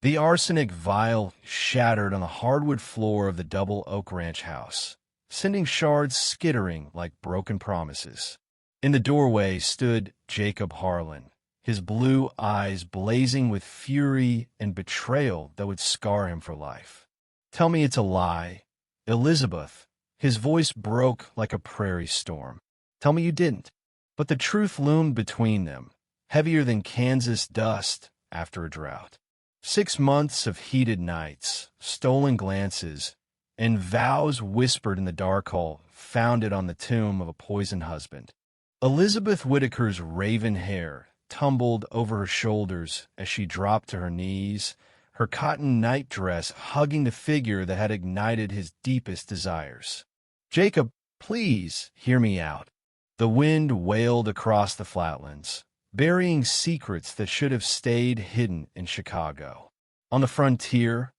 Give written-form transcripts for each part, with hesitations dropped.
The arsenic vial shattered on the hardwood floor of the Double Oak Ranch house, sending shards skittering like broken promises. In the doorway stood Jacob Harlan, his blue eyes blazing with fury and betrayal that would scar him for life. "Tell me it's a lie. Elizabeth." His voice broke like a prairie storm. "Tell me you didn't." But the truth loomed between them, heavier than Kansas dust after a drought. 6 months of heated nights, stolen glances, and vows whispered in the dark hall founded on the tomb of a poisoned husband. Elizabeth Whitaker's raven hair tumbled over her shoulders as she dropped to her knees, her cotton nightdress hugging the figure that had ignited his deepest desires. "Jacob, please hear me out." The wind wailed across the flatlands, burying secrets that should have stayed hidden in Chicago. On the frontier,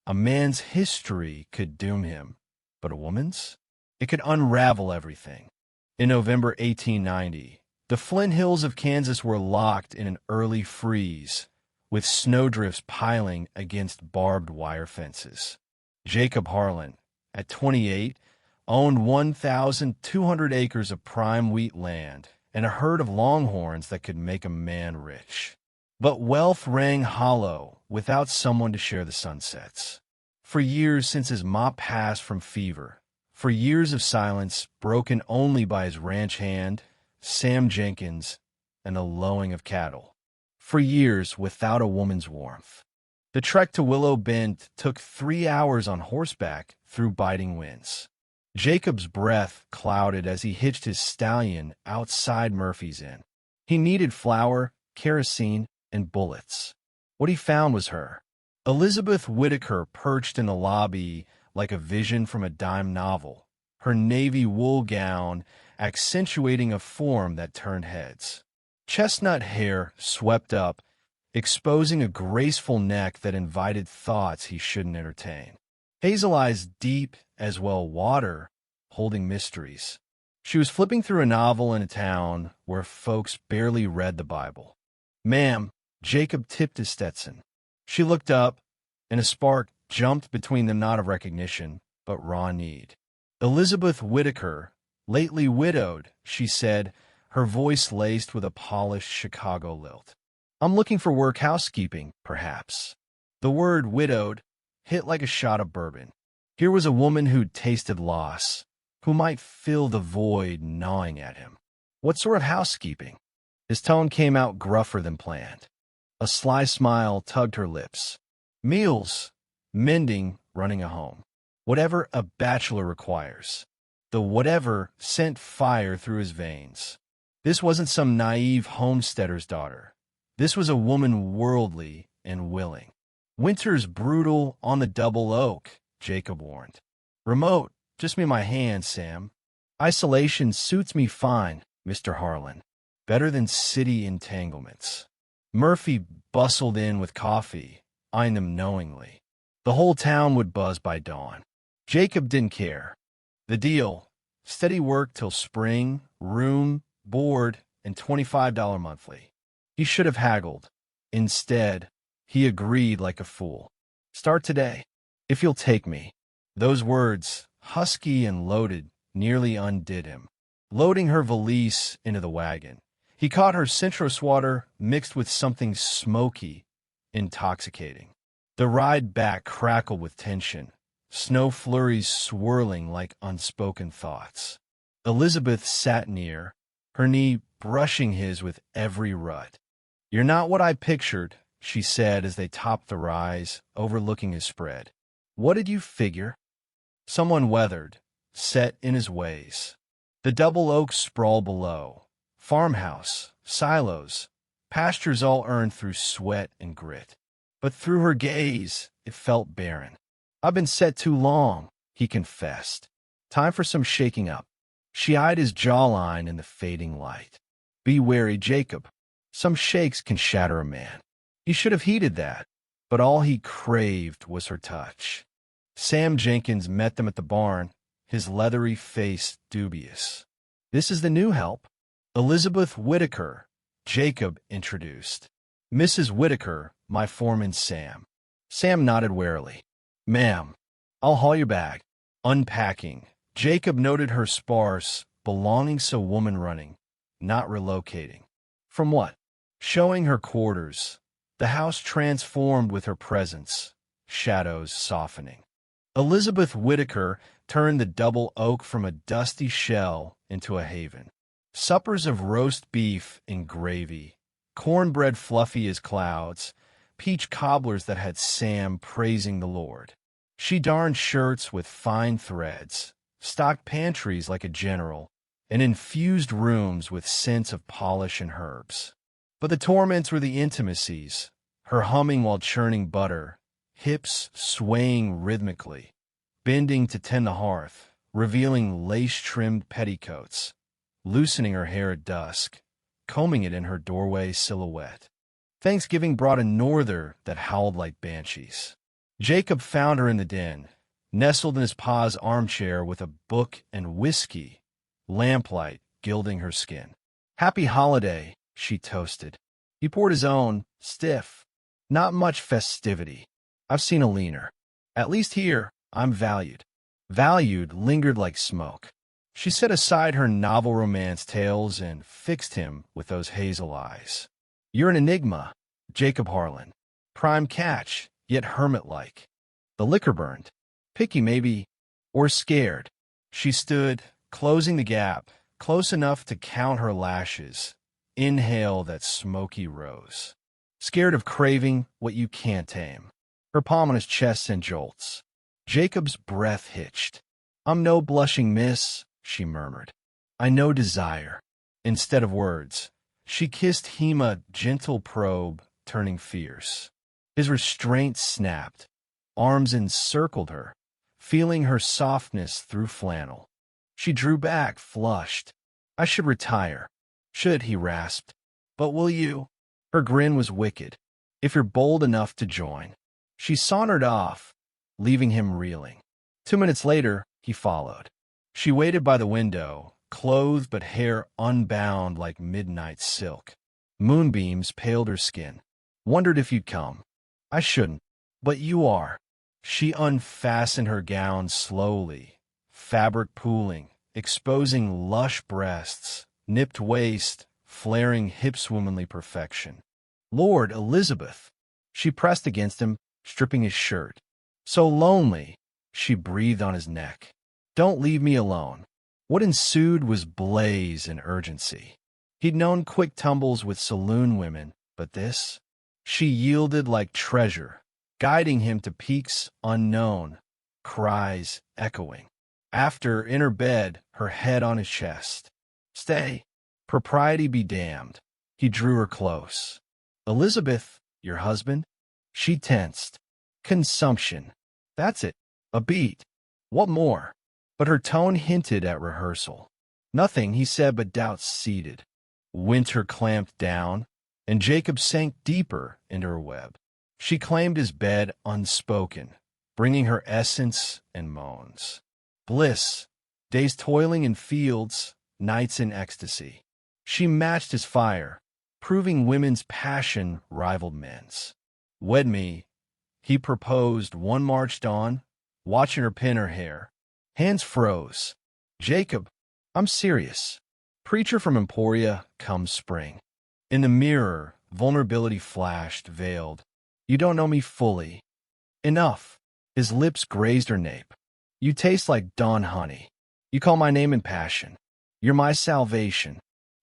a man's history could doom him, but a woman's? It could unravel everything. In November 1890, the Flint Hills of Kansas were locked in an early freeze, with snowdrifts piling against barbed wire fences. Jacob Harlan, at 28, owned 1,200 acres of prime wheat land and a herd of longhorns that could make a man rich. But wealth rang hollow without someone to share the sunsets. For years since his mop passed from fever, for years of silence broken only by his ranch hand, Sam Jenkins, and the lowing of cattle. For years without a woman's warmth. The trek to Willow Bend took 3 hours on horseback through biting winds. Jacob's breath clouded as he hitched his stallion outside Murphy's Inn. He needed flour, kerosene, and bullets. What he found was her. Elizabeth Whitaker perched in the lobby like a vision from a dime novel, her navy wool gown accentuating a form that turned heads. Chestnut hair swept up, exposing a graceful neck that invited thoughts he shouldn't entertain. Hazel eyes deep as well water, holding mysteries. She was flipping through a novel in a town where folks barely read the Bible. "Ma'am," Jacob tipped his Stetson. She looked up, and a spark jumped between them, not of recognition, but raw need. "Elizabeth Whitaker, lately widowed," she said, her voice laced with a polished Chicago lilt. "I'm looking for work housekeeping, perhaps." The word widowed hit like a shot of bourbon. Here was a woman who'd tasted loss, who might fill the void gnawing at him. "What sort of housekeeping?" His tone came out gruffer than planned. A sly smile tugged her lips. "Meals, mending, running a home. Whatever a bachelor requires." The whatever sent fire through his veins. This wasn't some naive homesteader's daughter. This was a woman worldly and willing. "Winter's brutal on the Double Oak," Jacob warned. "Remote, just me and my hands, Sam. Isolation suits me fine, Mr. Harlan. Better than city entanglements." Murphy bustled in with coffee, eyeing them knowingly. The whole town would buzz by dawn. Jacob didn't care. The deal: steady work till spring, room, board, and $25 monthly. He should have haggled. Instead, he agreed like a fool. "Start today, if you'll take me." Those words, husky and loaded, nearly undid him. Loading her valise into the wagon, he caught her citrus water mixed with something smoky, intoxicating. The ride back crackled with tension, snow flurries swirling like unspoken thoughts. Elizabeth sat near, her knee brushing his with every rut. "You're not what I pictured," she said as they topped the rise, overlooking his spread. "What did you figure?" Someone weathered, set in his ways. The Double Oak sprawled below. Farmhouse, silos, pastures all earned through sweat and grit. But through her gaze, it felt barren. "I've been set too long," he confessed. "Time for some shaking up." She eyed his jawline in the fading light. "Be wary, Jacob. Some shakes can shatter a man." He should have heeded that, but all he craved was her touch. Sam Jenkins met them at the barn, his leathery face dubious. "This is the new help." "Elizabeth Whitaker," Jacob introduced. "Mrs. Whitaker, my foreman Sam." Sam nodded warily. Ma'am, I'll haul your bag. Unpacking. Jacob noted her sparse belongings, so woman running, not relocating. From what? Showing her quarters. The house transformed with her presence, shadows softening. Elizabeth Whitaker turned the double oak from a dusty shell into a haven. Suppers of roast beef in gravy, cornbread fluffy as clouds, peach cobblers that had Sam praising the Lord. She darned shirts with fine threads, stocked pantries like a general, and infused rooms with scents of polish and herbs. But the torments were the intimacies, her humming while churning butter, hips swaying rhythmically, bending to tend the hearth, revealing lace-trimmed petticoats, loosening her hair at dusk, combing it in her doorway silhouette. Thanksgiving brought a norther that howled like banshees. Jacob found her in the den, nestled in his pa's armchair with a book and whiskey, lamplight gilding her skin. Happy holiday, she toasted. He poured his own, stiff. Not much festivity. I've seen a leaner. At least here, I'm valued. Valued lingered like smoke. She set aside her novel romance tales and fixed him with those hazel eyes. You're an enigma, Jacob Harlan. Prime catch, yet hermit-like. The liquor burned. Picky maybe, or scared. She stood, closing the gap, close enough to count her lashes. Inhale that smoky rose. Scared of craving what you can't tame. Her palm on his chest sent jolts. Jacob's breath hitched. I'm no blushing miss, she murmured. I know desire. Instead of words, she kissed him a gentle probe, turning fierce. His restraint snapped. Arms encircled her, feeling her softness through flannel. She drew back, flushed. I should retire. Should, he rasped. But will you? Her grin was wicked. If you're bold enough to join. She sauntered off, leaving him reeling. 2 minutes later, he followed. She waited by the window, clothed but hair unbound like midnight silk. Moonbeams paled her skin. Wondered if you'd come. I shouldn't, but you are. She unfastened her gown slowly, fabric pooling, exposing lush breasts, nipped waist, flaring hips, womanly perfection. Lord, Elizabeth! She pressed against him, stripping his shirt. So lonely, she breathed on his neck. Don't leave me alone. What ensued was blaze and urgency. He'd known quick tumbles with saloon women, but this? She yielded like treasure, guiding him to peaks unknown, cries echoing. After, in her bed, her head on his chest. Stay. Propriety be damned. He drew her close. Elizabeth, your husband? She tensed. Consumption. That's it. A beat. What more? But her tone hinted at rehearsal. Nothing, he said, but doubts seeded. Winter clamped down, and Jacob sank deeper into her web. She claimed his bed unspoken, bringing her essence and moans. Bliss, days toiling in fields, nights in ecstasy. She matched his fire, proving women's passion rivaled men's. Wed me, he proposed one March dawn, watching her pin her hair. Hands froze. Jacob, I'm serious. Preacher from Emporia, come spring. In the mirror, vulnerability flashed, veiled. You don't know me fully. Enough. His lips grazed her nape. You taste like dawn honey. You call my name in passion. You're my salvation.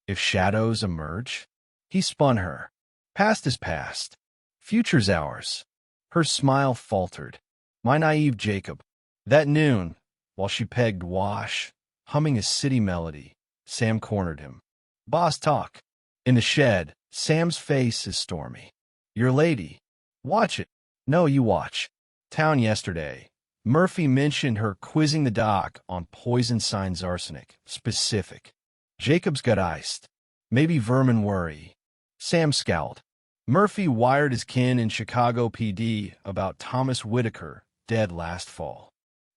If shadows emerge? He spun her. Past is past. Future's ours. Her smile faltered. My naive Jacob. That noon, while she pegged wash, humming a city melody, Sam cornered him. Boss talk. In the shed, Sam's face is stormy. Your lady. Watch it. No, you watch. Town yesterday. Murphy mentioned her quizzing the doc on poison signs arsenic. Specific. Jacob's got iced. Maybe vermin worry. Sam scowled. Murphy wired his kin in Chicago PD about Thomas Whitaker, dead last fall.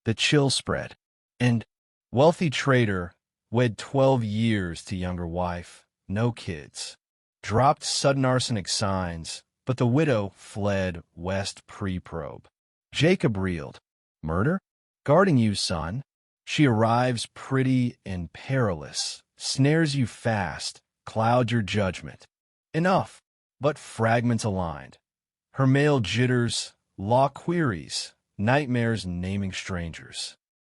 The chill spread. And wealthy trader, wed 12 years to younger wife, no kids. Dropped sudden arsenic signs, but the widow fled west pre-probe. Jacob reeled. Murder? Guarding you, son. She arrives pretty and perilous, snares you fast, clouds your judgment. Enough, but fragments aligned. Her male jitters, law queries, nightmares naming strangers.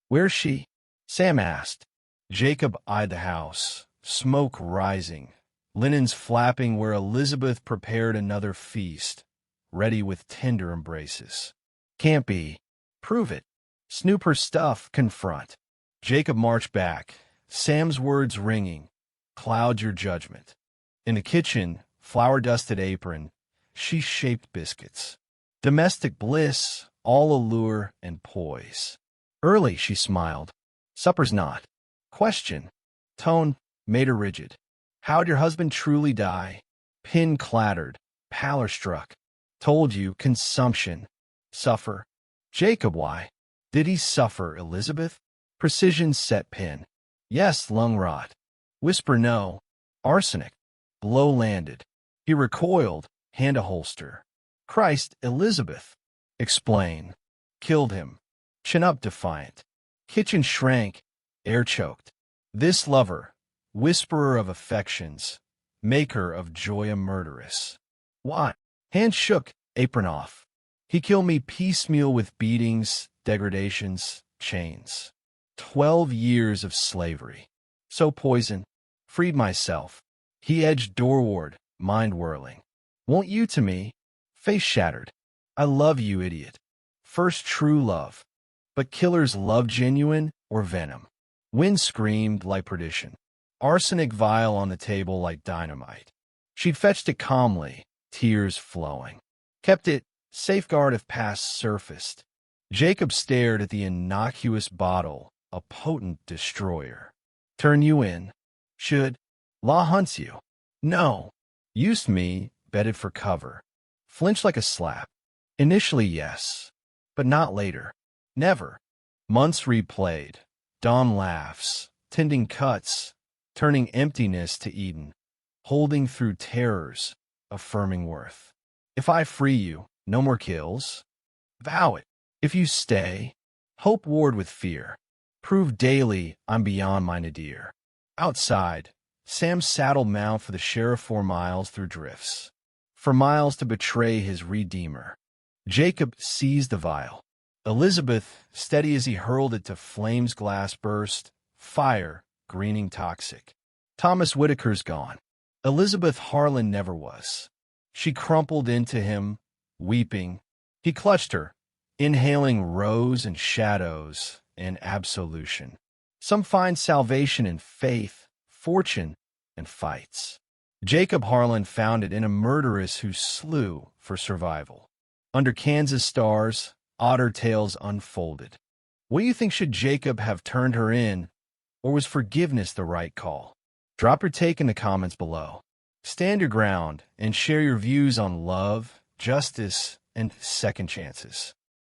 Where's she? Sam asked. Jacob eyed the house, smoke rising, linens flapping where Elizabeth prepared another feast, ready with tender embraces. Can't be. Prove it. Snoop her stuff, confront. Jacob marched back, Sam's words ringing. Cloud your judgment. In the kitchen, flour-dusted apron, she shaped biscuits. Domestic bliss, all allure and poise. Early, she smiled. Supper's not. Question. Tone made her rigid. How'd your husband truly die? Pin clattered, pallor struck. Told you, consumption. Suffer. Jacob, why? Did he suffer, Elizabeth? Precision set pin. Yes, lung rot. Whisper no. Arsenic. Blow landed. He recoiled, hand a holster. Christ, Elizabeth. Explain. Killed him. Chin up defiant. Kitchen shrank, air choked. This lover, whisperer of affections, maker of joy a murderess. What? Hand shook, apron off. He killed me piecemeal with beatings, degradations, chains. 12 years of slavery. So poison. Freed myself. He edged doorward, mind whirling. Won't you to me? Face shattered. I love you, idiot. First true love. But killers love genuine or venom. Wind screamed like perdition. Arsenic vial on the table like dynamite. She'd fetched it calmly, tears flowing. Kept it, safeguard if past surfaced. Jacob stared at the innocuous bottle, a potent destroyer. Turn you in. Should. Law hunts you. No. Used me, bedded for cover. Flinched like a slap. Initially, yes. But not later. Never. Months replayed. Dawn laughs. Tending cuts. Turning emptiness to Eden. Holding through terrors. Affirming worth. If I free you, no more kills. Vow it. If you stay, hope ward with fear. Prove daily I'm beyond my nadir. Outside, Sam saddled mount for the sheriff 4 miles through drifts. For miles to betray his redeemer. Jacob seized the vial. Elizabeth, steady as he hurled it to flames glass burst, fire, greening toxic. Thomas Whitaker's gone. Elizabeth Harlan never was. She crumpled into him, weeping. He clutched her, inhaling rose and shadows and absolution. Some find salvation in faith, fortune, and fights. Jacob Harlan found it in a murderess who slew for survival. Under Kansas stars, otter tales unfolded. What do you think, should Jacob have turned her in, or was forgiveness the right call? Drop your take in the comments below. Stand your ground and share your views on love, justice, and second chances.